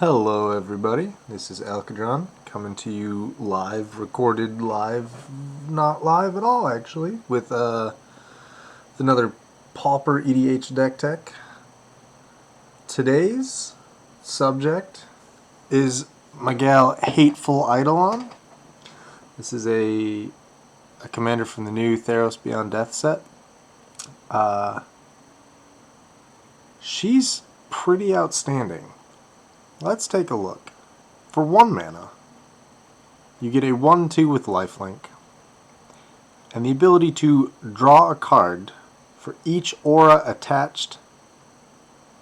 Hello everybody, this is Alkadron coming to you live, recorded live, not live at all actually, with another Pauper EDH deck tech. Today's subject is my gal Hateful Eidolon. This is a commander from the new Theros Beyond Death set. She's pretty outstanding. Let's take a look. For 1 mana, you get a 1/2 with lifelink, and the ability to draw a card for each aura attached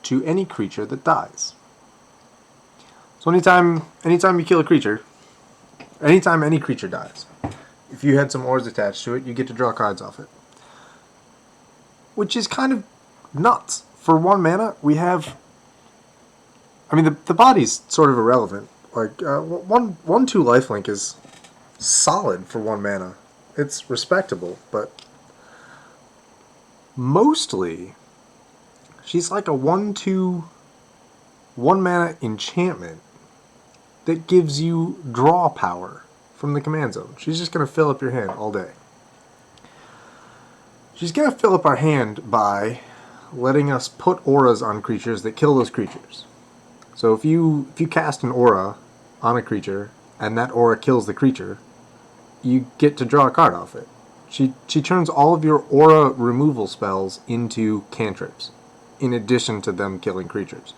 to any creature that dies. So anytime you kill a creature, anytime any creature dies, if you had some auras attached to it, you get to draw cards off it. Which is kind of nuts. For 1 mana, we have... I mean, the body's sort of irrelevant. Like, 1/2 lifelink is solid for 1 mana. It's respectable, but mostly she's like a 1/2 1 mana enchantment that gives you draw power from the command zone. She's just going to fill up your hand all day. She's going to fill up our hand by letting us put auras on creatures that kill those creatures. So if you cast an aura on a creature and that aura kills the creature, you get to draw a card off it. She turns all of your aura removal spells into cantrips, in addition to them killing creatures.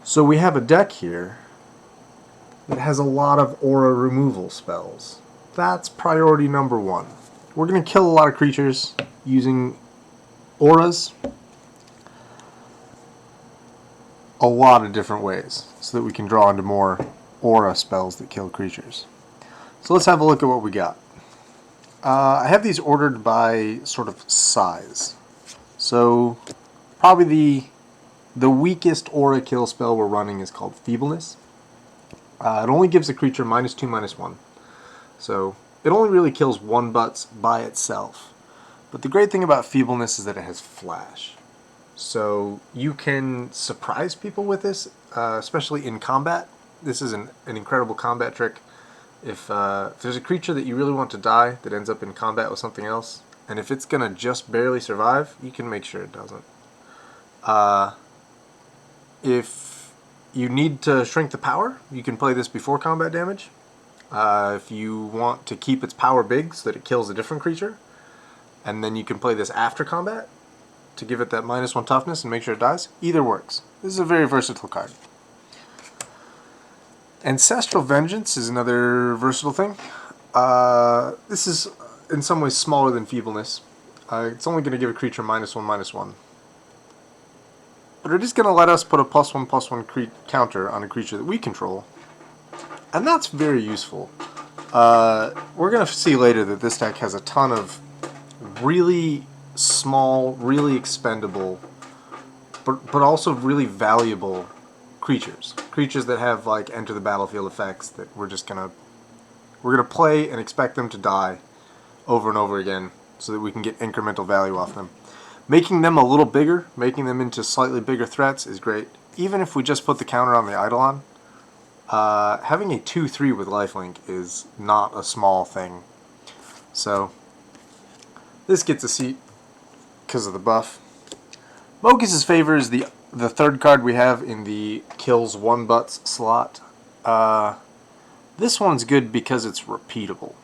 So we have a deck here that has a lot of aura removal spells. That's priority number 1. We're going to kill a lot of creatures using auras a lot of different ways so that we can draw into more aura spells that kill creatures. So let's have a look at what we got. I have these ordered by sort of size. So probably the weakest aura kill spell we're running is called Feebleness. It only gives a creature -2/-1. So it only really kills 1/buts by itself. But the great thing about Feebleness is that it has flash. So you can surprise people with this, especially in combat. This is an incredible combat trick. If there's a creature that you really want to die that ends up in combat with something else, and if it's going to just barely survive, you can make sure it doesn't. If you need to shrink the power, you can play this before combat damage. If you want to keep its power big so that it kills a different creature, and then you can play this after combat to give it that -1 toughness and make sure it dies. Either works. This is a very versatile card. Ancestral Vengeance is another versatile thing. This is in some ways smaller than Feebleness. It's only going to give a creature -1/-1. But it is going to let us put a +1/+1 counter on a creature that we control. And that's very useful. We're going to see later that this deck has a ton of really small, really expendable, but also really valuable creatures. Creatures that have like enter the battlefield effects that we're gonna play and expect them to die over and over again so that we can get incremental value off them. Making them a little bigger, making them into slightly bigger threats is great. Even if we just put the counter on the Eidolon, having a 2/3 with lifelink is not a small thing. So this gets a seat because of the buff. Mogus' Favor is the 3rd card we have in the kills 1/buts slot. This one's good because it's repeatable.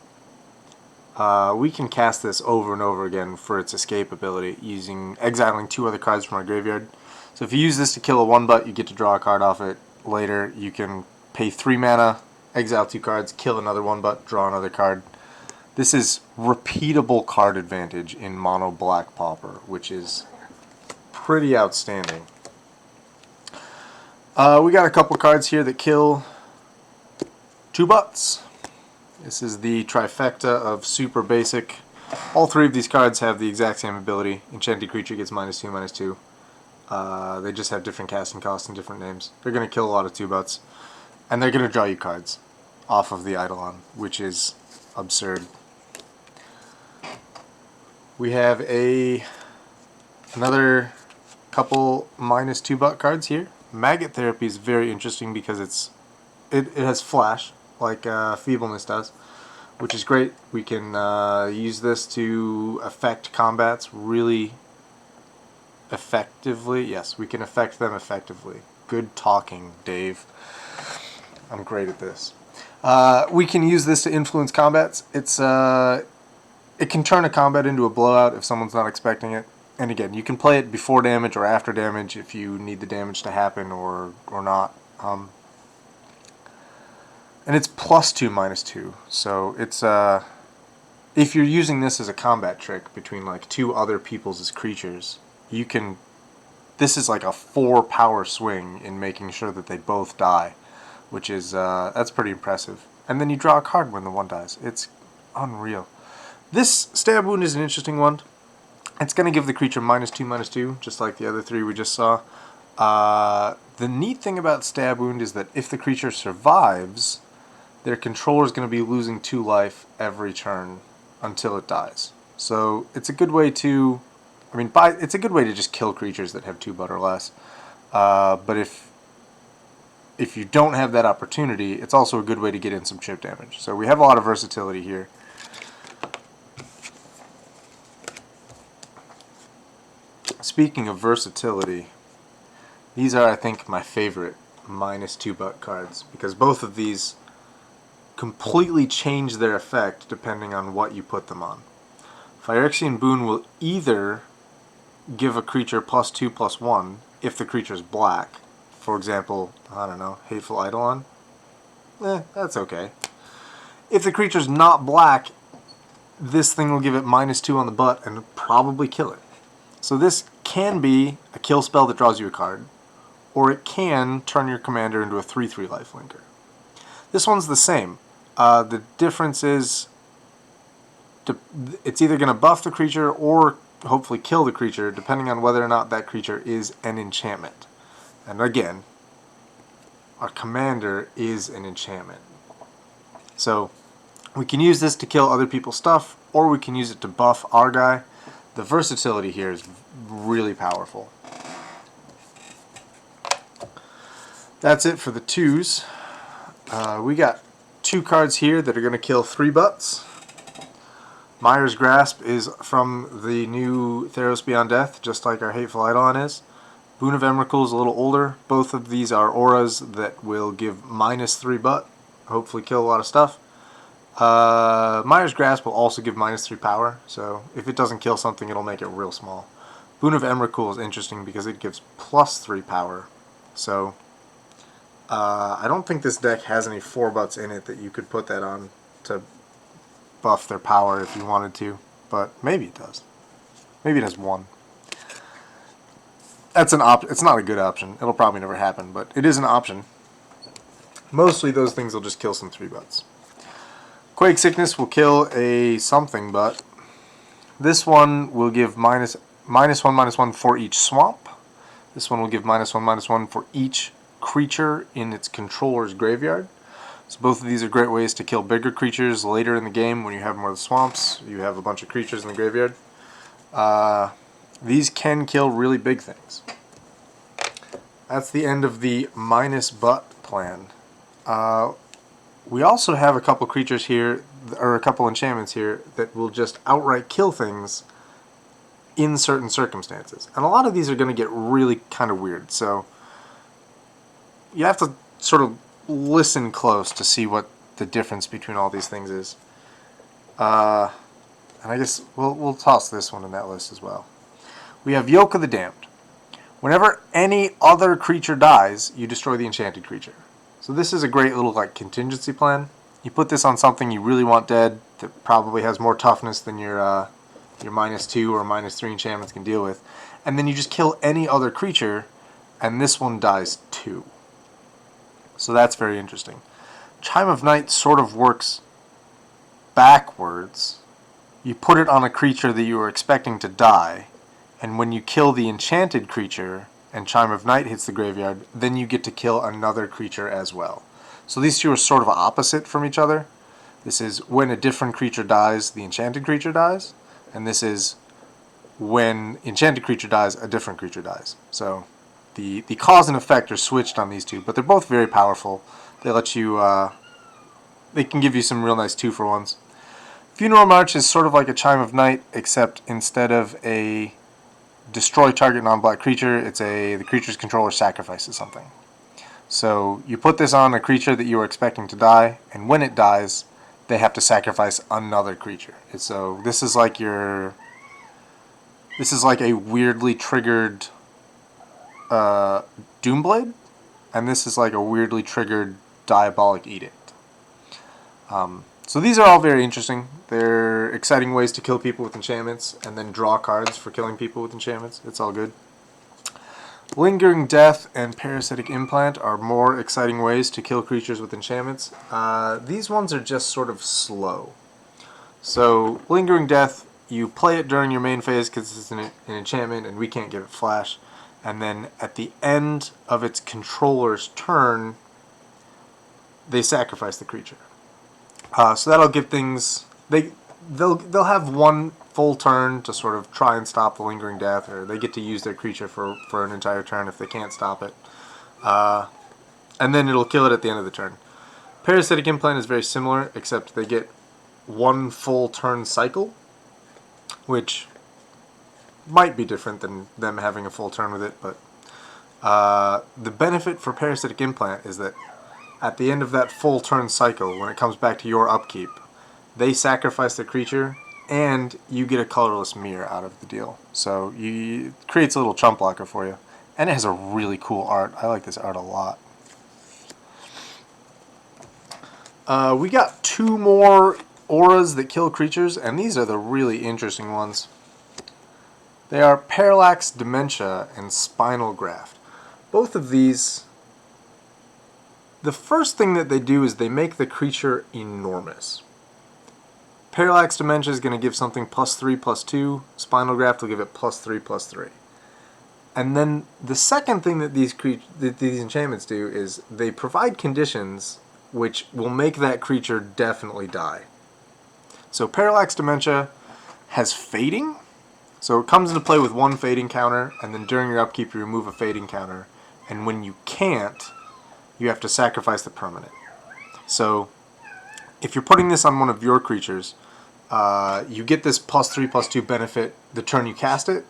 We can cast this over and over again for its escape ability, using exiling 2 other cards from our graveyard. So if you use this to kill a 1/butt, you get to draw a card off it. Later, you can pay 3 mana, exile 2 cards, kill another 1/butt, draw another card. This is repeatable card advantage in mono black Pauper, which is pretty outstanding. We got a couple cards here that kill 2/buts. This is the trifecta of super basic. All 3 of these cards have the exact same ability. Enchanted creature gets -2/-2. They just have different casting costs and different names. They're going to kill a lot of 2/buts. And they're going to draw you cards off of the Eidolon, which is absurd. We have another couple -2/butt cards here. Maggot Therapy is very interesting because it has flash, like Feebleness does, which is great. We can use this to affect combats really effectively. Yes, we can affect them effectively. Good talking, Dave. I'm great at this. We can use this to influence combats. It can turn a combat into a blowout if someone's not expecting it. And again, you can play it before damage or after damage if you need the damage to happen or not. And it's +2, -2. So it's if you're using this as a combat trick between like two other people's creatures, you can. This is like a 4 power swing in making sure that they both die, which is that's pretty impressive. And then you draw a card when the one dies. It's unreal. This stab wound is an interesting one. It's going to give the creature -2, -2, just like the other 3 we just saw. The neat thing about stab wound is that if the creature survives, their controller is going to be losing 2 life every turn until it dies. So it's a good way to, it's a good way to just kill creatures that have 2 but or less. But if you don't have that opportunity, it's also a good way to get in some chip damage. So we have a lot of versatility here. Speaking of versatility, these are, I think, my favorite -2 but cards, because both of these completely change their effect depending on what you put them on. Phyrexian Boon will either give a creature +2/+1 if the creature is black. For example, I don't know, Hateful Eidolon. That's okay. If the creature's not black, this thing will give it -2 on the butt and probably kill it. So this can be a kill spell that draws you a card, or it can turn your commander into a 3/3 lifelinker. This one's the same. The difference is it's either going to buff the creature or hopefully kill the creature, depending on whether or not that creature is an enchantment. And again, our commander is an enchantment. So we can use this to kill other people's stuff, or we can use it to buff our guy. The versatility here is really powerful. That's it for the 2s. We got 2 cards here that are going to kill 3 butts. Mire's Grasp is from the new Theros Beyond Death, just like our Hateful Eidolon is. Boon of Emrakul is a little older. Both of these are auras that will give -3 butt, hopefully kill a lot of stuff. Mire's Grasp will also give -3 power, so if it doesn't kill something, it'll make it real small. Boon of Emrakul is interesting because it gives +3 power, so I don't think this deck has any 4 butts in it that you could put that on to buff their power if you wanted to, but maybe it does. Maybe it has 1. That's an option. It's not a good option. It'll probably never happen, but it is an option. Mostly those things will just kill some 3 butts. Quake Sickness will kill a something but. This one will give -1/-1 for each swamp. This one will give -1/-1 for each creature in its controller's graveyard. So both of these are great ways to kill bigger creatures later in the game when you have more of the swamps. You have a bunch of creatures in the graveyard. These can kill really big things. That's the end of the -but plan. We also have a couple creatures here, or a couple enchantments here, that will just outright kill things in certain circumstances. And a lot of these are going to get really kind of weird, so you have to sort of listen close to see what the difference between all these things is. And I guess we'll toss this one in that list as well. We have Yoke of the Damned. Whenever any other creature dies, you destroy the enchanted creature. So this is a great little like contingency plan. You put this on something you really want dead that probably has more toughness than your -2 or -3 enchantments can deal with, and then you just kill any other creature, and this one dies too. So that's very interesting. Chime of Night sort of works backwards. You put it on a creature that you were expecting to die, and when you kill the enchanted creature and Chime of Night hits the graveyard, then you get to kill another creature as well. So these two are sort of opposite from each other. This is when a different creature dies, the enchanted creature dies, and this is when enchanted creature dies, a different creature dies. So the cause and effect are switched on these two, but they're both very powerful. They let you, they can give you some real nice 2-for-1s. Funeral March is sort of like a Chime of Night, except instead of a destroy target non-black creature, it's the creature's controller sacrifices something. So you put this on a creature that you are expecting to die, and when it dies, they have to sacrifice another creature. So this is like a weirdly triggered Doomblade, and this is like a weirdly triggered Diabolic Edict. So these are all very interesting. They're exciting ways to kill people with enchantments and then draw cards for killing people with enchantments. It's all good. Lingering Death and Parasitic Implant are more exciting ways to kill creatures with enchantments. These ones are just sort of slow. So Lingering Death, you play it during your main phase because it's an enchantment and we can't give it flash. And then at the end of its controller's turn, they sacrifice the creature. So that'll give things... They'll have one full turn to sort of try and stop the Lingering Death, or they get to use their creature for an entire turn if they can't stop it. And then it'll kill it at the end of the turn. Parasitic Implant is very similar, except they get one full turn cycle, which might be different than them having a full turn with it, but the benefit for Parasitic Implant is that at the end of that full turn cycle, when it comes back to your upkeep, they sacrifice the creature, and you get a colorless mirror out of the deal. So it creates a little chump blocker for you. And it has a really cool art. I like this art a lot. We got 2 more auras that kill creatures, and these are the really interesting ones. They are Parallax Dementia and Spinal Graft. Both of these... The first thing that they do is they make the creature enormous. Parallax Dementia is going to give something +3/+2. Spinal Graft will give it +3/+3. And then the second thing that these enchantments do is they provide conditions which will make that creature definitely die. So Parallax Dementia has Fading. So it comes into play with 1 Fading counter, and then during your upkeep you remove a Fading counter. And when you can't, you have to sacrifice the permanent. So if you're putting this on one of your creatures, you get this +3/+2 benefit the turn you cast it,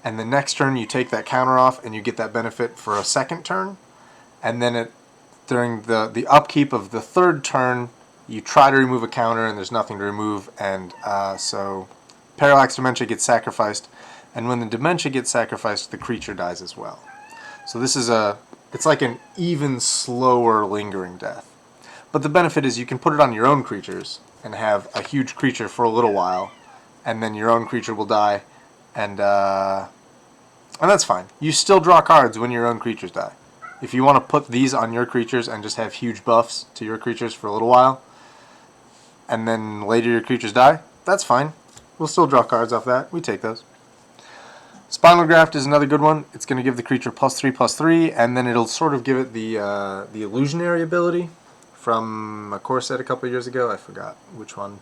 and the next turn you take that counter off and you get that benefit for a second turn, and then during the upkeep of the third turn you try to remove a counter and there's nothing to remove, and so Parallax Dementia gets sacrificed, and when the Dementia gets sacrificed, the creature dies as well. So this is it's like an even slower Lingering Death. But the benefit is you can put it on your own creatures and have a huge creature for a little while, and then your own creature will die, and that's fine. You still draw cards when your own creatures die. If you want to put these on your creatures and just have huge buffs to your creatures for a little while, and then later your creatures die, that's fine. We'll still draw cards off that. We take those. Spinal Graft is another good one. It's going to give the creature +3/+3, and then it'll sort of give it the illusionary ability from a core set a couple years ago. I forgot which one.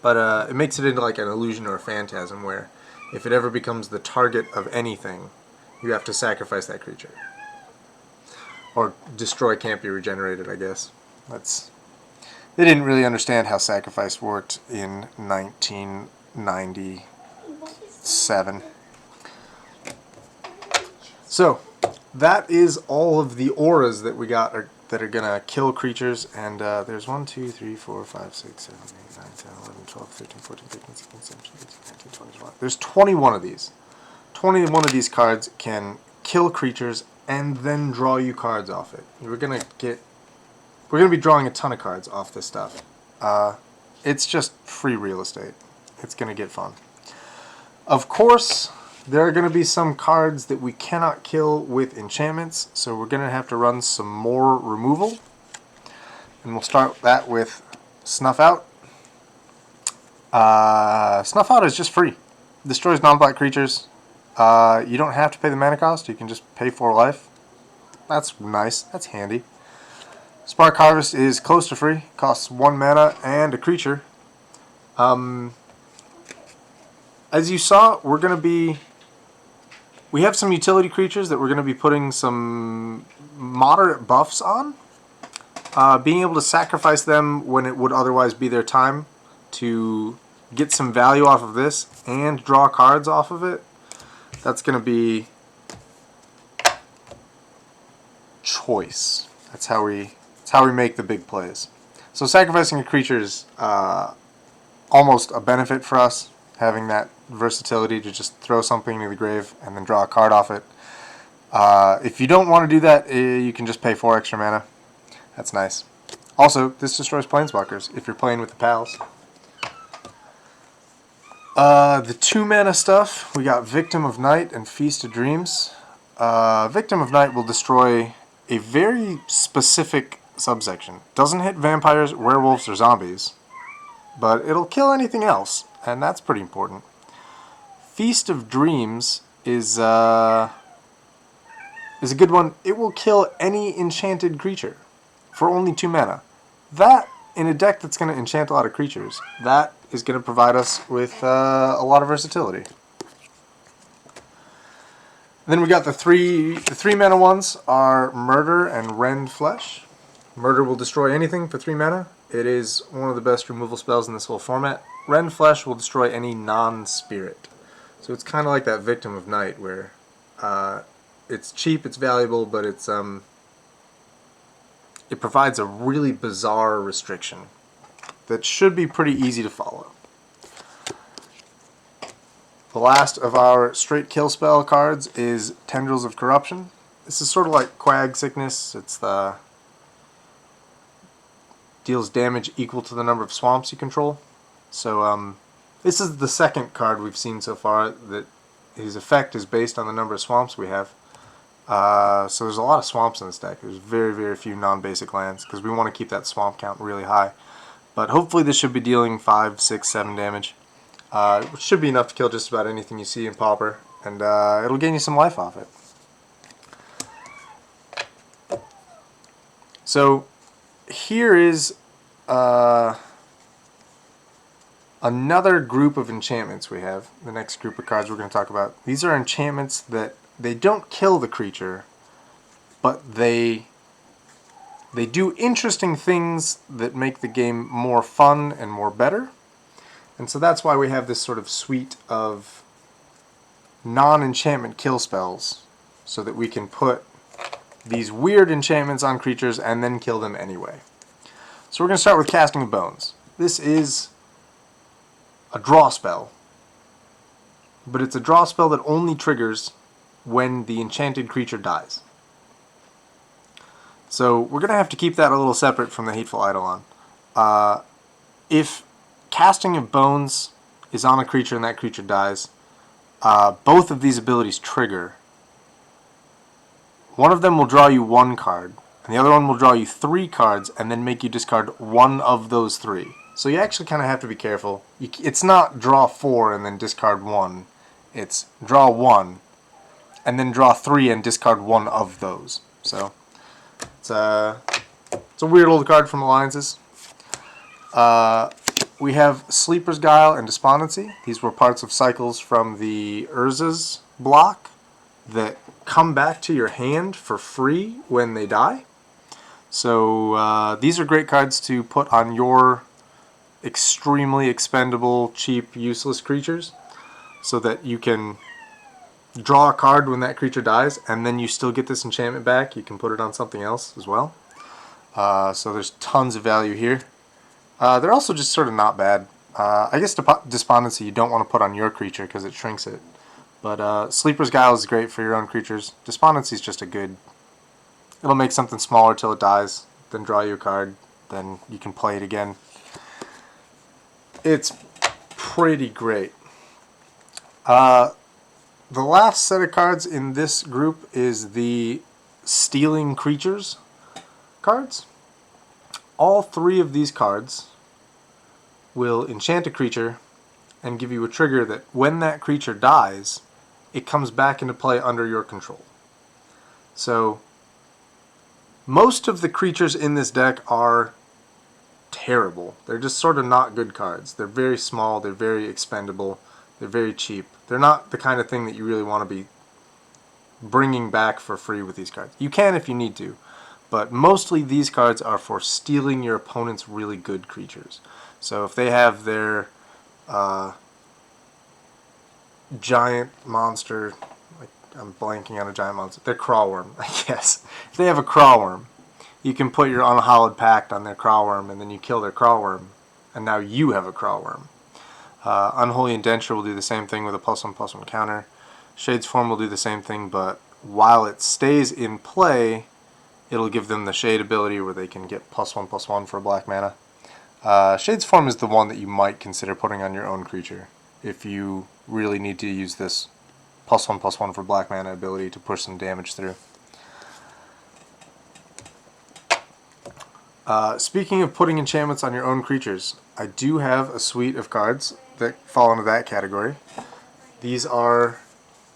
But it makes it into like an illusion or a phantasm where if it ever becomes the target of anything, you have to sacrifice that creature. Or destroy can't be regenerated, I guess. They didn't really understand how sacrifice worked in 1997. So, that is all of the auras that we got that are going to kill creatures, and there's 1, 2, 3, 4, 5, 6, 7, 8, 9, 10, 11, 12, 13, 14, 15, 16, 17, 18, 19, 20, 21. There's 21 of these. 21 of these cards can kill creatures and then draw you cards off it. We're going to be drawing a ton of cards off this stuff. It's just free real estate. It's going to get fun. Of course, there are going to be some cards that we cannot kill with enchantments, so we're going to have to run some more removal. And we'll start that with Snuff Out. Snuff Out is just free. Destroys non-black creatures. You don't have to pay the mana cost. You can just pay 4 life. That's nice. That's handy. Spark Harvest is close to free. Costs 1 mana and a creature. As you saw, we're going We have some utility creatures that we're going to be putting some moderate buffs on. Being able to sacrifice them when it would otherwise be their time to get some value off of this and draw cards off of it, that's going to be choice. That's how we make the big plays. So sacrificing a creature is almost a benefit for us, having that versatility to just throw something into the grave and then draw a card off it. If you don't want to do that, you can just pay 4 extra mana. That's nice. Also, this destroys planeswalkers if you're playing with the pals. The 2 mana stuff, we got Victim of Night and Feast of Dreams. Victim of Night will destroy a very specific subsection. Doesn't hit vampires, werewolves, or zombies, but it'll kill anything else, and that's pretty important. Feast of Dreams is a good one. It will kill any enchanted creature for only 2 mana. That, in a deck that's going to enchant a lot of creatures, that is going to provide us with a lot of versatility. Then we got the three mana ones are Murder and Rend Flesh. Murder will destroy anything for 3 mana. It is one of the best removal spells in this whole format. Rend Flesh will destroy any non-spirit. So it's kind of like that Victim of Night where it's cheap, it's valuable, but it provides a really bizarre restriction that should be pretty easy to follow. The last of our straight kill spell cards is Tendrils of Corruption. This is sort of like Quag Sickness. It's the deals damage equal to the number of swamps you control. So this is the second card we've seen so far that his effect is based on the number of swamps we have. So there's a lot of swamps in this deck. There's very, very few non-basic lands because we want to keep that swamp count really high. But hopefully this should be dealing 5, 6, 7 damage. Which should be enough to kill just about anything you see in Pauper. And it'll gain you some life off it. So here is another group of enchantments we have. The next group of cards we're going to talk about. These are enchantments that they don't kill the creature, but they do interesting things that make the game more fun and more better. And so that's why we have this sort of suite of non-enchantment kill spells, so that we can put these weird enchantments on creatures and then kill them anyway. So we're going to start with Casting of Bones. This is a draw spell, but it's a draw spell that only triggers when the enchanted creature dies. So we're going to have to keep that a little separate from the Hateful Eidolon. If Casting of Bones is on a creature and that creature dies, both of these abilities trigger. One of them will draw you 1 card, and the other one will draw you 3 cards and then make you discard 1 of those 3. So you actually kind of have to be careful. It's not draw 4 and then discard 1. It's draw 1 and then draw 3 and discard 1 of those. So it's a weird old card from Alliances. We have Sleeper's Guile and Despondency. These were parts of cycles from the Urza's block that come back to your hand for free when they die. So these are great cards to put on your extremely expendable, cheap, useless creatures, so that you can draw a card when that creature dies, and then you still get this enchantment back. You can put it on something else as well. So there's tons of value here. They're also just sort of not bad. I guess Despondency you don't want to put on your creature because it shrinks it. But Sleeper's Guile is great for your own creatures. Despondency is just a good... It'll make something smaller till it dies, then draw you a card, then you can play it again. It's pretty great. The last set of cards in this group is the Stealing Creatures cards. All 3 of these cards will enchant a creature and give you a trigger that when that creature dies, it comes back into play under your control. So most of the creatures in this deck are terrible. They're just sort of not good cards. They're very small, they're very expendable, they're very cheap. They're not the kind of thing that you really want to be bringing back for free with these cards. You can if you need to, but mostly these cards are for stealing your opponent's really good creatures. So if they have their giant monster, like I'm blanking on a giant monster, their crawworm, I guess. If they have a crawworm, you can put your Unhallowed Pact on their crawworm, and then you kill their crawworm, and now you have a crawworm. Unholy Indenture will do the same thing with a +1/+1 counter. Shade's Form will do the same thing, but while it stays in play, it'll give them the Shade ability where they can get +1/+1 for a black mana. Shade's Form is the one that you might consider putting on your own creature if you really need to use this +1/+1 for black mana ability to push some damage through. Speaking of putting enchantments on your own creatures, I do have a suite of cards that fall into that category. These are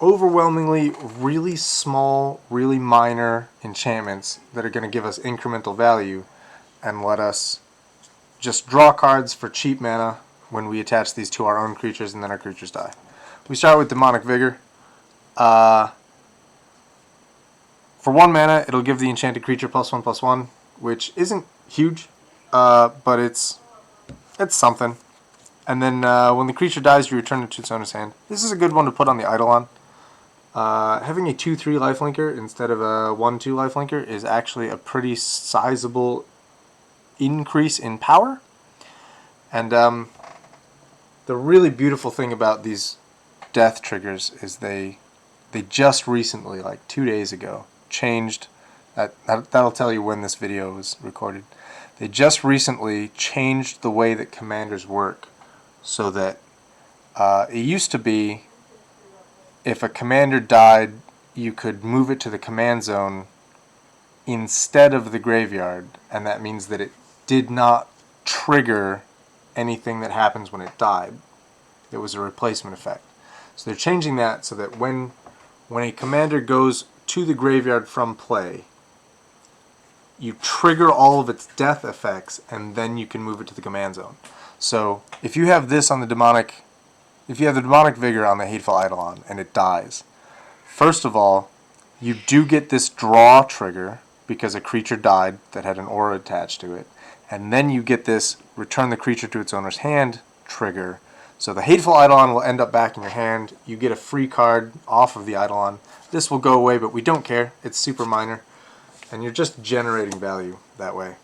overwhelmingly really small, really minor enchantments that are going to give us incremental value and let us just draw cards for cheap mana when we attach these to our own creatures and then our creatures die. We start with Demonic Vigor. For 1 mana, it'll give the enchanted creature +1/+1, which isn't huge, but it's something. And then when the creature dies, you return it to its owner's hand. This is a good one to put on the Eidolon. Having a 2/3 lifelinker instead of a 1/2 lifelinker is actually a pretty sizable increase in power. And the really beautiful thing about these death triggers is they just recently, like 2 days ago, changed. That'll tell you when this video was recorded. They just recently changed the way that commanders work, so that it used to be if a commander died, you could move it to the command zone instead of the graveyard, and that means that it did not trigger anything that happens when it died. It was a replacement effect. So they're changing that so that when a commander goes to the graveyard from play, you trigger all of its death effects, and then you can move it to the command zone. So if you have this on the demonic, if you have the Demonic Vigor on the Hateful Eidolon and it dies, first of all, you do get this draw trigger because a creature died that had an aura attached to it, and then you get this return the creature to its owner's hand trigger. So the Hateful Eidolon will end up back in your hand. You get a free card off of the Eidolon. This will go away, but we don't care. It's super minor, and you're just generating value that way.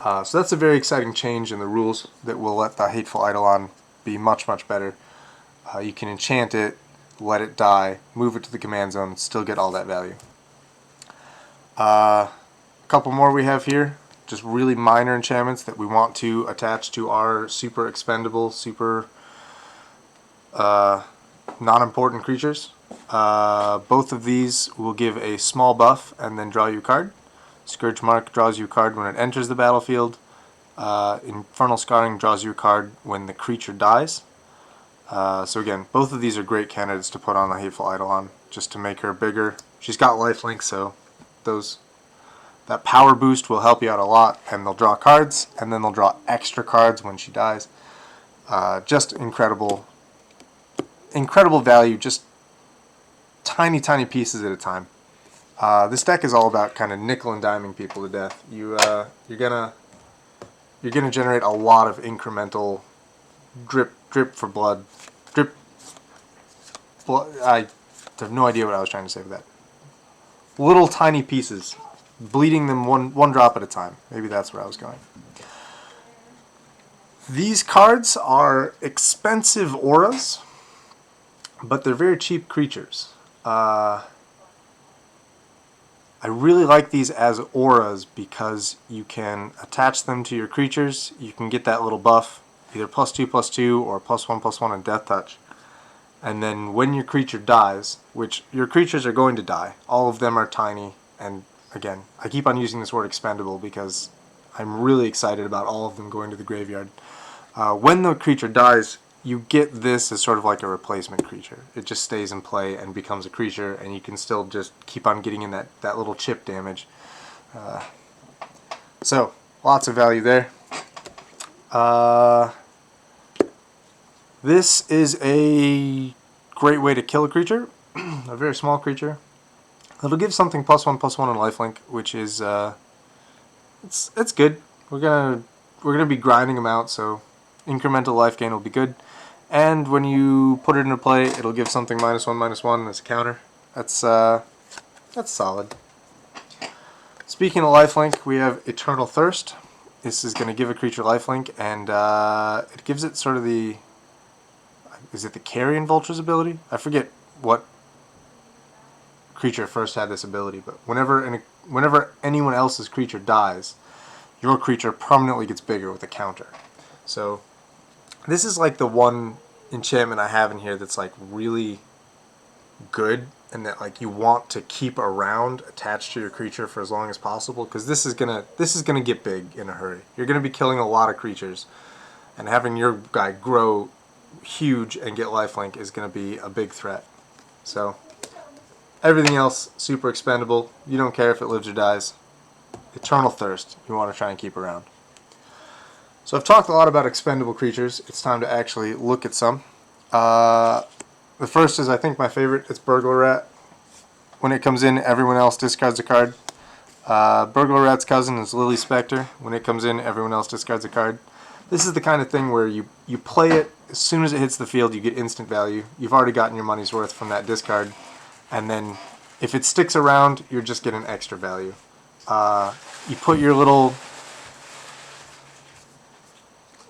So that's a very exciting change in the rules that will let the Hateful Eidolon be much, much better. You can enchant it, let it die, move it to the command zone, and still get all that value. A couple more we have here, just really minor enchantments that we want to attach to our super expendable, super non-important creatures. Both of these will give a small buff and then draw you a card. Scourge Mark draws you a card when it enters the battlefield. Infernal Scarring draws you a card when the creature dies. So again, both of these are great candidates to put on the Hateful Eidolon, just to make her bigger. She's got lifelink, so that power boost will help you out a lot, and they'll draw cards, and then they'll draw extra cards when she dies. Just incredible value, just tiny pieces at a time. This deck is all about kind of nickel and diming people to death. You're gonna generate a lot of incremental drip for blood. I have no idea what I was trying to say with that. Little tiny pieces, bleeding them one drop at a time. Maybe that's where I was going. These cards are expensive auras, but they're very cheap creatures. I really like these as auras because you can attach them to your creatures. You can get that little buff, either +2/+2 or +1/+1 in Death Touch. And then when your creature dies, which your creatures are going to die, all of them are tiny. And again, I keep on using this word expendable because I'm really excited about all of them going to the graveyard. When the creature dies, you get this as sort of like a replacement creature. It just stays in play and becomes a creature, and you can still just keep on getting in that little chip damage. So, lots of value there. This is a great way to kill a creature, a very small creature. It'll give something +1/+1 and lifelink, which is it's good. We're gonna be grinding them out, so incremental life gain will be good. And when you put it into play, it'll give something -1/-1 as a counter. That's solid. Speaking of lifelink, we have Eternal Thirst. This is going to give a creature lifelink, and it gives it sort of the... Is it the Carrion Vulture's ability? I forget what creature first had this ability, but whenever anyone else's creature dies, your creature permanently gets bigger with a counter. So this is like the one enchantment I have in here that's like really good, and that like you want to keep around attached to your creature for as long as possible, because this is gonna get big in a hurry. You're gonna be killing a lot of creatures, and having your guy grow huge and get lifelink is gonna be a big threat. So everything else super expendable. You don't care if it lives or dies. Eternal Thirst you want to try and keep around. So I've talked a lot about expendable creatures. It's time to actually look at some. The first is, I think, my favorite. It's Burglar Rat. When it comes in, everyone else discards a card. Burglar Rat's cousin is Lily Spectre. When it comes in, everyone else discards a card. This is the kind of thing where you play it, as soon as it hits the field, you get instant value. You've already gotten your money's worth from that discard. And then, if it sticks around, you're just getting extra value. You put your little...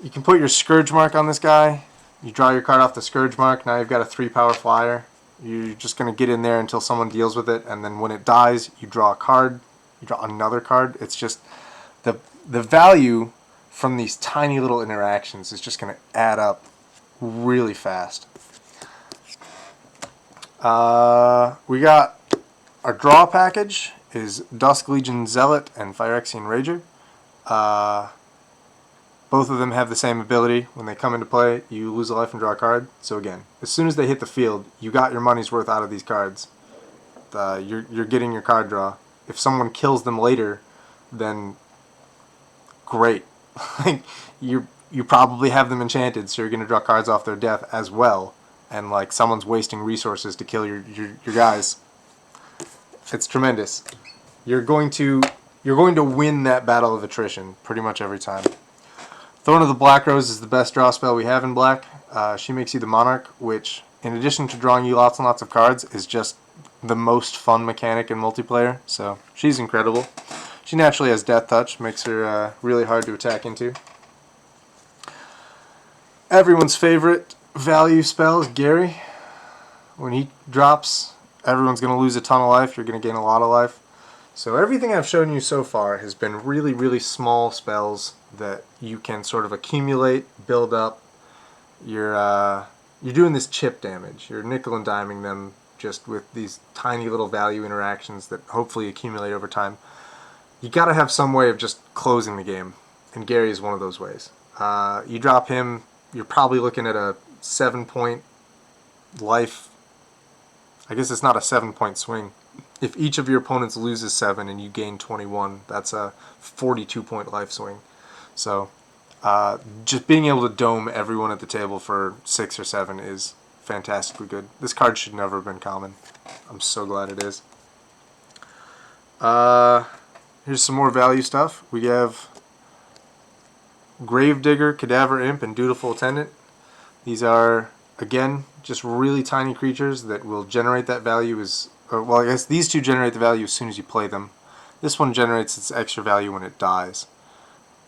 You can put your Scourge Mark on this guy. You draw your card off the Scourge Mark. Now you've got a 3-power flyer. You're just going to get in there until someone deals with it, and then when it dies, you draw a card. You draw another card. It's just the value from these tiny little interactions is just going to add up really fast. We got our draw package is Dusk Legion Zealot and Phyrexian Rager. Both of them have the same ability. When they come into play, you lose a life and draw a card. So again, as soon as they hit the field, you got your money's worth out of these cards. You're getting your card draw. If someone kills them later, then great. Like you probably have them enchanted, so you're going to draw cards off their death as well. And like someone's wasting resources to kill your guys. It's tremendous. You're going to win that battle of attrition pretty much every time. Throne of the Black Rose is the best draw spell we have in black. She makes you the Monarch, which, in addition to drawing you lots and lots of cards, is just the most fun mechanic in multiplayer. So she's incredible. She naturally has Death Touch, makes her really hard to attack into. Everyone's favorite value spell is Gary. When he drops, everyone's going to lose a ton of life. You're going to gain a lot of life. So everything I've shown you so far has been really, really small spells that you can sort of accumulate, build up. You're doing this chip damage. You're nickel and diming them just with these tiny little value interactions that hopefully accumulate over time. You got to have some way of just closing the game, and Gary is one of those ways. You drop him, you're probably looking at a 7-point life. I guess it's not a 7-point swing. If each of your opponents loses 7 and you gain 21, that's a 42-point life swing. So just being able to dome everyone at the table for 6 or 7 is fantastically good. This card should never have been common. I'm so glad it is. Here's some more value stuff. We have Gravedigger, Cadaver Imp, and Dutiful Attendant. These are, again, just really tiny creatures that will generate that value well, I guess these two generate the value as soon as you play them. This one generates its extra value when it dies.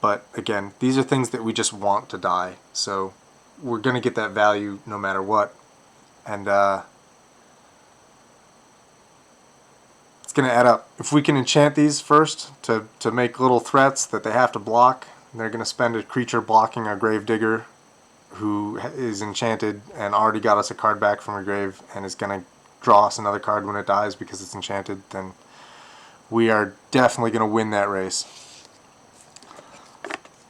But again, these are things that we just want to die. So we're going to get that value no matter what. And it's going to add up. If we can enchant these first to make little threats that they have to block, they're going to spend a creature blocking our Gravedigger who is enchanted and already got us a card back from a grave and is going to draw us another card when it dies because it's enchanted, then we are definitely going to win that race.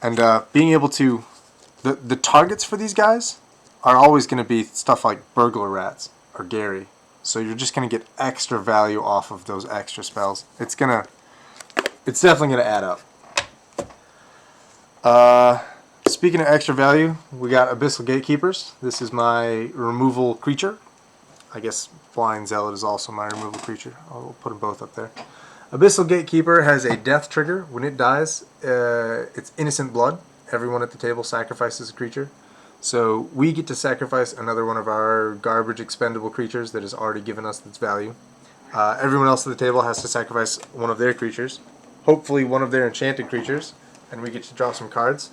And being able to... The targets for these guys are always going to be stuff like Burglar Rats or Gary. So you're just going to get extra value off of those extra spells. It's definitely going to add up. Speaking of extra value, we got Abyssal Gatekeepers. This is my removal creature. I guess Blind Zealot is also my removal creature. I'll put them both up there. Abyssal Gatekeeper has a death trigger. When it dies, it's innocent blood. Everyone at the table sacrifices a creature. So we get to sacrifice another one of our garbage expendable creatures that has already given us its value. Everyone else at the table has to sacrifice one of their creatures. Hopefully one of their enchanted creatures. And we get to draw some cards.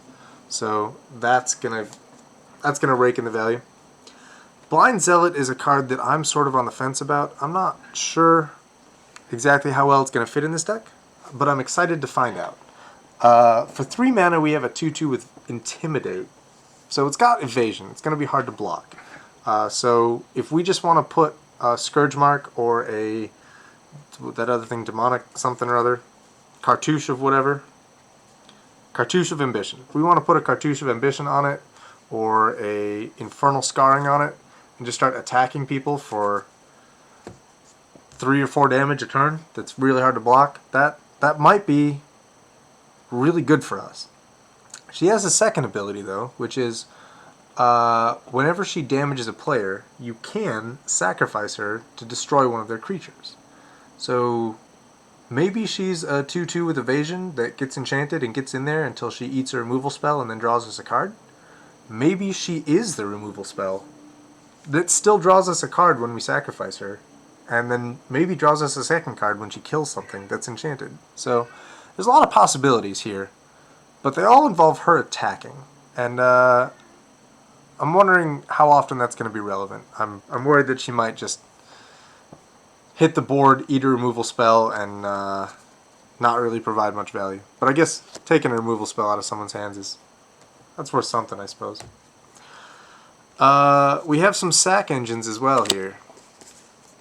So that's gonna rake in the value. Blind Zealot is a card that I'm sort of on the fence about. I'm not sure exactly how well it's going to fit in this deck, but I'm excited to find out. For 3 mana, we have a 2/2 with Intimidate. So it's got Evasion. It's going to be hard to block. So if we just want to put a Scourge Mark or that other thing, Demonic something or other, Cartouche of whatever, Cartouche of Ambition. If we want to put a Cartouche of Ambition on it, or a Infernal Scarring on it, and just start attacking people for 3 or 4 damage a turn, that's really hard to block, that might be really good for us. She has a second ability, though, which is whenever she damages a player, you can sacrifice her to destroy one of their creatures. So maybe she's a 2/2 with Evasion that gets enchanted and gets in there until she eats a removal spell and then draws us a card. Maybe she is the removal spell that still draws us a card when we sacrifice her, and then maybe draws us a second card when she kills something that's enchanted. So there's a lot of possibilities here, but they all involve her attacking, and I'm wondering how often that's going to be relevant. I'm worried that she might just hit the board, eat a removal spell, and not really provide much value. But I guess taking a removal spell out of someone's hands that's worth something, I suppose. We have some sack engines as well here.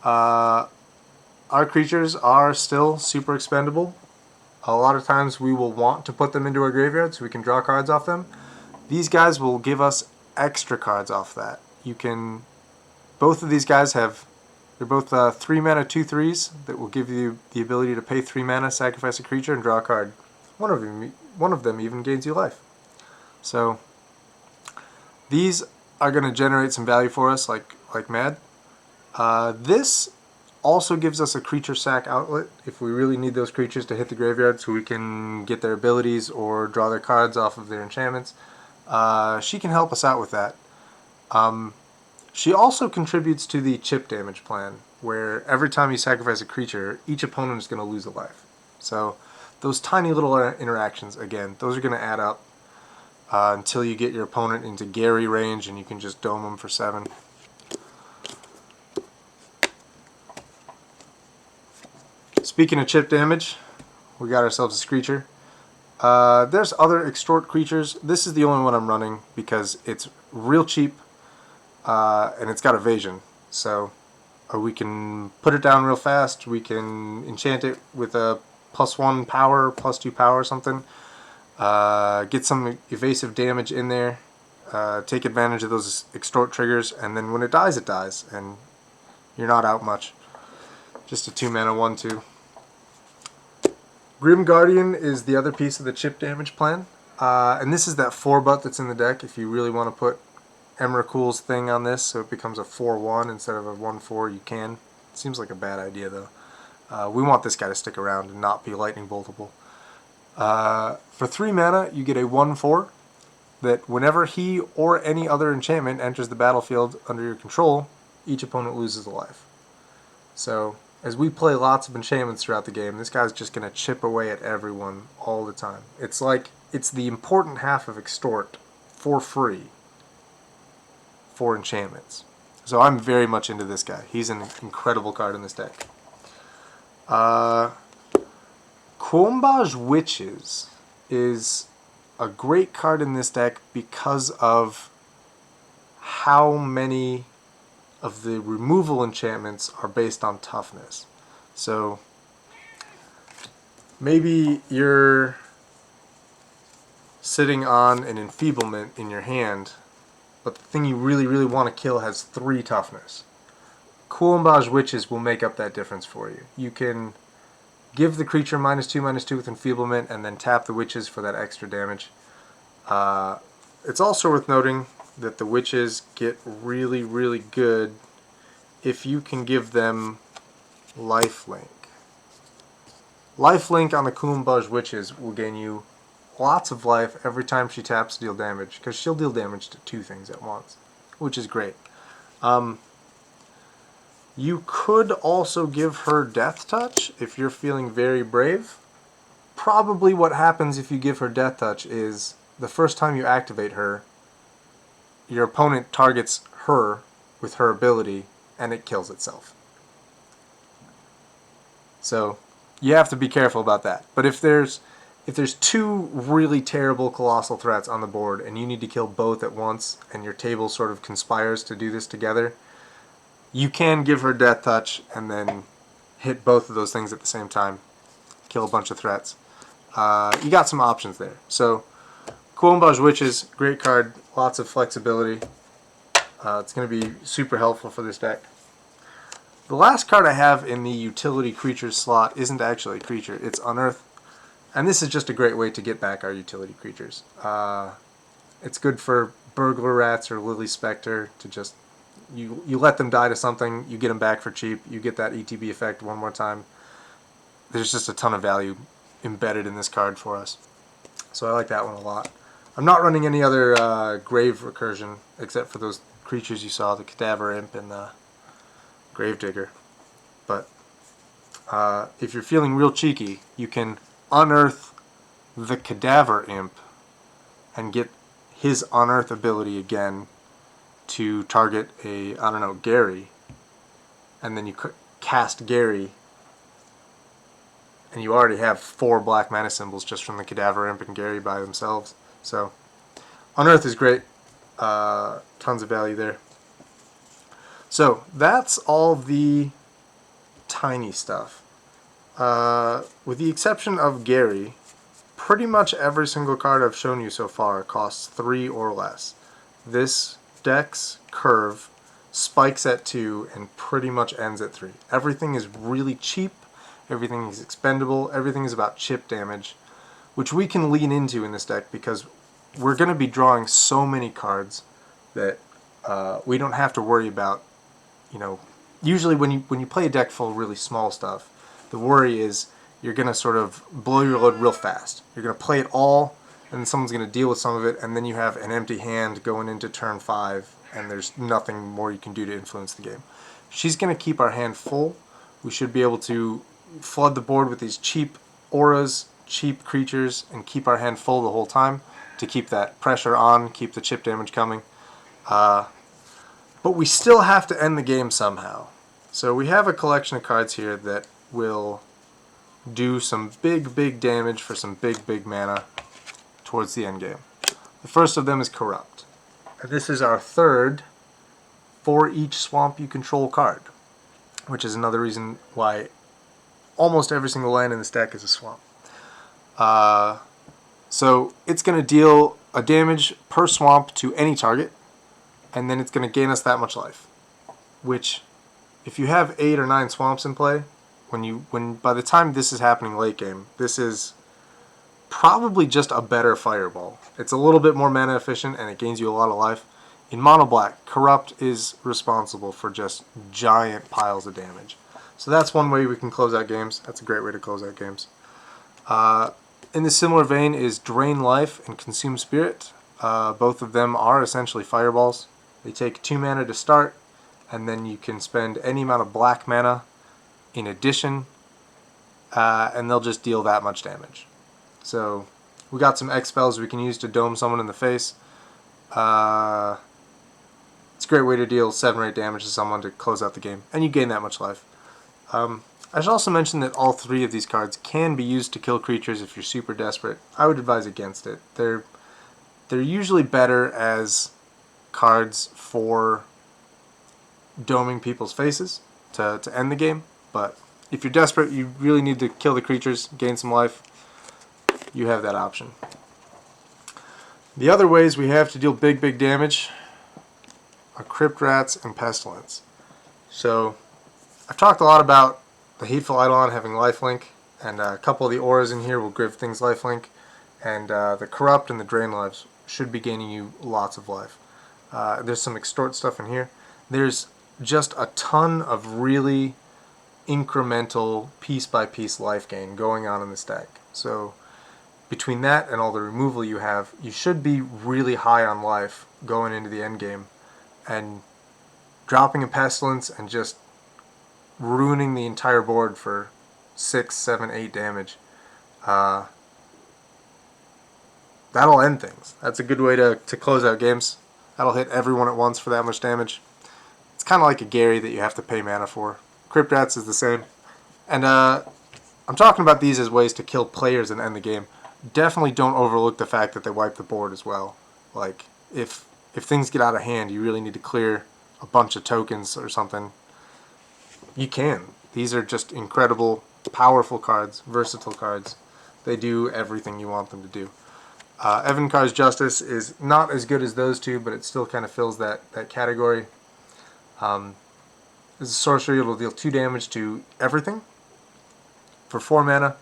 Our creatures are still super expendable. A lot of times we will want to put them into our graveyard so we can draw cards off them. These guys will give us extra cards off that. Both of these guys they're both 3 mana 2/3s that will give you the ability to pay 3 mana, sacrifice a creature, and draw a card. One of them even gains you life. So these are going to generate some value for us like mad. This also gives us a creature sack outlet if we really need those creatures to hit the graveyard so we can get their abilities or draw their cards off of their enchantments. She can help us out with that. She also contributes to the chip damage plan, where every time you sacrifice a creature, each opponent is going to lose a life. So those tiny little interactions, again, those are going to add up until you get your opponent into Gary range and you can just dome them for 7. Speaking of chip damage, we got ourselves a Screecher. There's other extort creatures. This is the only one I'm running because it's real cheap and it's got evasion. So we can put it down real fast. We can enchant it with a +1 power, +2 power or something. Get some evasive damage in there. Take advantage of those extort triggers, and then when it dies, and you're not out much. Just a 2 mana 1/2. Grim Guardian is the other piece of the chip damage plan, and this is that 4-butt that's in the deck. If you really want to put Emrakul's thing on this, so it becomes a 4/1 instead of a 1/4, you can. It seems like a bad idea though. We want this guy to stick around and not be lightning boltable. For 3 mana, you get a 1/4 that whenever he or any other enchantment enters the battlefield under your control, each opponent loses a life. So as we play lots of enchantments throughout the game, this guy's just going to chip away at everyone all the time. It's like it's the important half of Extort for free for enchantments. So I'm very much into this guy. He's an incredible card in this deck. Quombage Witches is a great card in this deck because of how many of the removal enchantments are based on toughness. So maybe you're sitting on an enfeeblement in your hand, but the thing you really, really want to kill has 3 toughness. Quombage Witches will make up that difference for you. You can give the creature -2/2 with enfeeblement and then tap the witches for that extra damage. It's also worth noting that the witches get really, really good if you can give them lifelink. Lifelink on the Kuumbaj Witches will gain you lots of life every time she taps to deal damage, because she'll deal damage to 2 things at once, which is great. You could also give her Death Touch if you're feeling very brave. Probably what happens if you give her Death Touch is the first time you activate her, your opponent targets her with her ability and it kills itself. So you have to be careful about that. But if there's 2 really terrible colossal threats on the board and you need to kill both at once and your table sort of conspires to do this together, you can give her Death Touch and then hit both of those things at the same time. Kill a bunch of threats. You got some options there. So Kuumbaj Witches, great card, lots of flexibility. It's going to be super helpful for this deck. The last card I have in the utility creatures slot isn't actually a creature, it's Unearth. And this is just a great way to get back our utility creatures. It's good for Burglar Rats or Lily Spectre to just, you let them die to something, you get them back for cheap, you get that ETB effect one more time. There's just a ton of value embedded in this card for us. So I like that one a lot. I'm not running any other Grave Recursion except for those creatures you saw, the Cadaver Imp and the Gravedigger. But if you're feeling real cheeky, you can unearth the Cadaver Imp and get his unearth ability again to target a, I don't know, Gary. And then you cast Gary, and you already have 4 black mana symbols just from the Cadaver Imp and Gary by themselves. So Unearth is great. Tons of value there. So that's all the tiny stuff. With the exception of Gary, pretty much every single card I've shown you so far costs 3 or less. This deck's curve spikes at 2 and pretty much ends at 3. Everything is really cheap, everything is expendable, everything is about chip damage, which we can lean into in this deck because we're going to be drawing so many cards that we don't have to worry about, you know, usually when you play a deck full of really small stuff, the worry is you're going to sort of blow your load real fast. You're going to play it all, and then someone's going to deal with some of it, and then you have an empty hand going into turn 5, and there's nothing more you can do to influence the game. She's going to keep our hand full. We should be able to flood the board with these cheap auras, cheap creatures, and keep our hand full the whole time to keep that pressure on, keep the chip damage coming. But we still have to end the game somehow. So we have a collection of cards here that will do some big damage for some big mana towards the end game. The first of them is Corrupt. And this is our 3rd for each swamp you control card, which is another reason why almost every single land in this deck is a swamp. So it's going to deal a damage per swamp to any target, and then it's going to gain us that much life. Which, if you have 8 or 9 swamps in play, by the time this is happening late game, this is probably just a better fireball. It's a little bit more mana efficient and it gains you a lot of life. In mono black, Corrupt is responsible for just giant piles of damage. So that's one way we can close out games. That's a great way to close out games. In the similar vein is Drain Life and Consume Spirit. Both of them are essentially fireballs. They take 2 mana to start, and then you can spend any amount of black mana in addition, and they'll just deal that much damage. So we got some X spells we can use to dome someone in the face. It's a great way to deal 7 or 8 damage to someone to close out the game, and you gain that much life. I should also mention that all 3 of these cards can be used to kill creatures if you're super desperate. I would advise against it. They're usually better as cards for doming people's faces to end the game, but if you're desperate, you really need to kill the creatures, gain some life, you have that option. The other ways we have to deal big damage are Crypt Rats and Pestilence. So I've talked a lot about the Hateful Eidolon having lifelink, and a couple of the auras in here will give things lifelink, and the Corrupt and the Drain Lives should be gaining you lots of life. There's some Extort stuff in here. There's just a ton of really incremental piece-by-piece life gain going on in this deck. So between that and all the removal you have, you should be really high on life going into the end game, and dropping a Pestilence and just ruining the entire board for 6, 7, 8 damage. That'll end things. That's a good way to close out games. That'll hit everyone at once for that much damage. It's kind of like a Gary that you have to pay mana for. Crypt Rats is the same. And I'm talking about these as ways to kill players and end the game. Definitely don't overlook the fact that they wipe the board as well. Like, if things get out of hand, you really need to clear a bunch of tokens or something, you can. These are just incredible, powerful cards, versatile cards. They do everything you want them to do. Evankar's Justice is not as good as those two, but it still kind of fills that category. As a sorcery, it'll deal 2 damage to everything for 4 mana,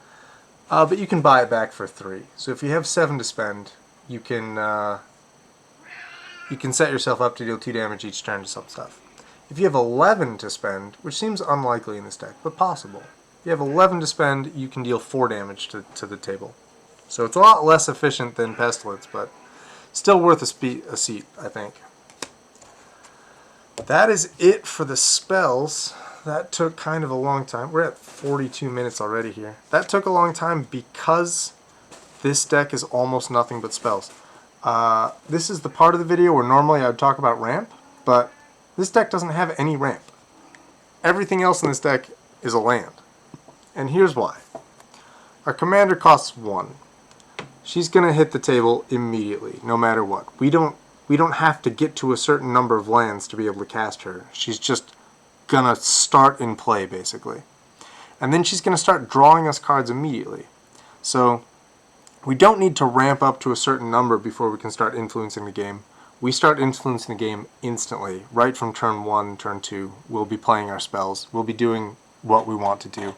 but you can buy it back for 3. So if you have 7 to spend, you can set yourself up to deal 2 damage each turn to some stuff. If you have 11 to spend, which seems unlikely in this deck, but possible, if you have 11 to spend, you can deal 4 damage to the table. So it's a lot less efficient than Pestilence, but still worth a seat, I think. That is it for the spells. That took kind of a long time. We're at 42 minutes already here. That took a long time because this deck is almost nothing but spells. This is the part of the video where normally I would talk about ramp, but this deck doesn't have any ramp. Everything else in this deck is a land. And here's why. Our commander costs 1. She's going to hit the table immediately, no matter what. We don't have to get to a certain number of lands to be able to cast her. She's just going to start in play, basically. And then she's going to start drawing us cards immediately. So we don't need to ramp up to a certain number before we can start influencing the game. We start influencing the game instantly, right from turn 1, turn 2. We'll be playing our spells. We'll be doing what we want to do.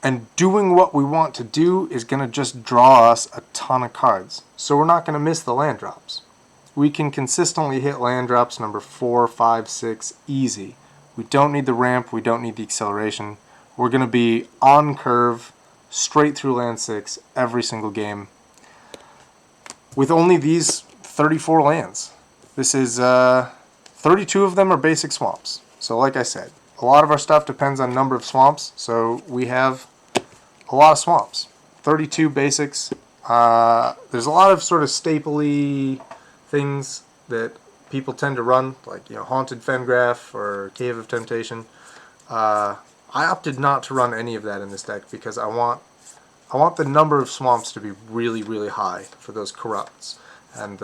And doing what we want to do is going to just draw us a ton of cards. So we're not going to miss the land drops. We can consistently hit land drops number 4, 5, 6 easy. We don't need the ramp. We don't need the acceleration. We're going to be on curve, straight through land 6 every single game with only these 34 lands. This is 32 of them are basic swamps. So like I said, a lot of our stuff depends on number of swamps. So we have a lot of swamps. 32 basics. There's a lot of sort of stapley things that people tend to run, like Haunted Fengraph or Cave of Temptation. I opted not to run any of that in this deck because I want the number of swamps to be really, really high for those corrupts. And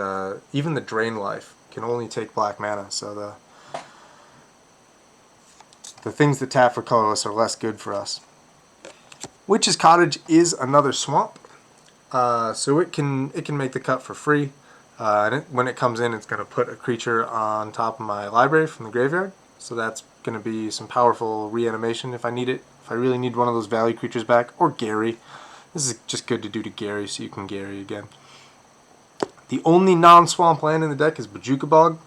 even the Drain Life can only take black mana, so the things that tap for colorless are less good for us. Witch's Cottage is another swamp, so it can make the cut for free. And when it comes in, it's going to put a creature on top of my library from the graveyard. So that's going to be some powerful reanimation if I need it. If I really need one of those value creatures back, or Gary. This is just good to do to Gary, so you can Gary again. The only non-swamp land in the deck is Bojuka Bog.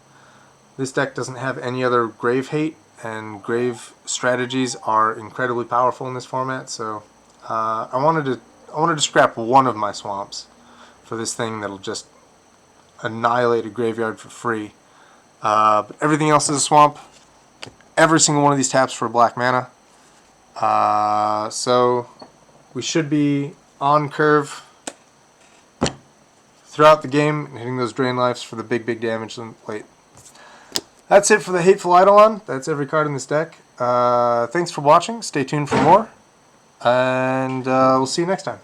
This deck doesn't have any other grave hate, and grave strategies are incredibly powerful in this format. So I wanted to scrap one of my swamps for this thing that'll just annihilate a graveyard for free. But everything else is a swamp. Every single one of these taps for black mana. So we should be on curve throughout the game and hitting those drain lives for the big damage late. That's it for the Hateful Eidolon. That's every card in this deck. Thanks for watching. Stay tuned for more. And we'll see you next time.